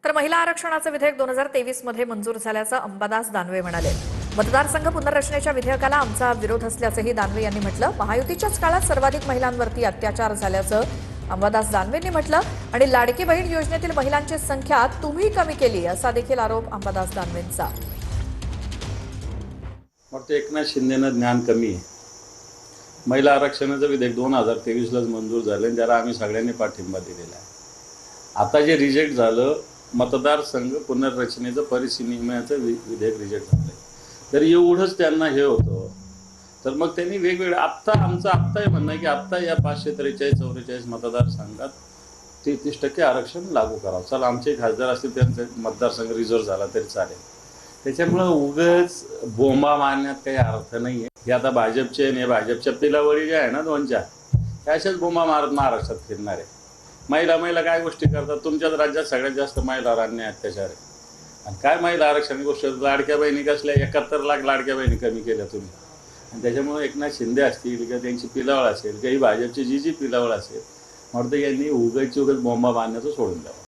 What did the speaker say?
तर महिला आरक्षणाचं विधेयक 2023 मध्ये मंजूर झाल्याचं अंबादास दानवे म्हणाले. मतदारसंघ पुनर्रचनेच्या विधेयकाला आमचा विरोध असल्याचंही दानवे यांनी म्हटलं. महायुतीच्याच काळात सर्वाधिक महिलांवरती अत्याचार झाल्याचं अंबादास दानवेंनी म्हटलं आणि लाडकी बहीण योजनेतील महिलांची संख्या तुम्ही कमी केली असा देखील आरोप अंबादास दानवेंचा. वाटतं एकनाथ शिंदेनं ज्ञान कमी आहे. महिला आरक्षणाचं विधेयक 2023लाच मंजूर झालं आणि त्याला आम्ही सगळ्यांनी पाठिंबा दिलेला आहे. आता जे रिजेक्ट झालं मतदारसंघ पुनर्रचनेचं परिसीमेचं विधेयक रिजेक्ट झालं. तर एवढंच त्यांना हे होतं तर मग त्यांनी वेगवेगळं आत्ताही म्हणणं आहे की आत्ता या 543-44 मतदारसंघात 33% आरक्षण लागू करावं. चला आमचे खासदार असतील त्यांचा मतदारसंघ रिझर्व झाला तरी चालेल. त्याच्यामुळं उगाच बोंबा मारण्यात काही अर्थ नाही आहे. हे आता भाजपचे आणि भाजपच्या पिलावळी ज्या आहे ना 2-4 त्या अशाच बोंबा मारत महाराष्ट्रात फिरणार आहे. महिला काय गोष्टी करतात. तुमच्याच राज्यात सगळ्यात जास्त महिलावर अन्याय अत्याचार आहे. आणि काय महिला आरक्षण गोष्ट लाडक्या बहिणी कसल्या 71 लाख लाडक्या बहिणी कमी केल्या तुम्ही. आणि त्याच्यामुळे एकनाथ शिंदे असतील किंवा त्यांची पिलावळ असेल काही भाजपची जी पिलावळ असेल म्हणतं यांनी उगाच बोंबा मारण्याचं सोडून द्यावं.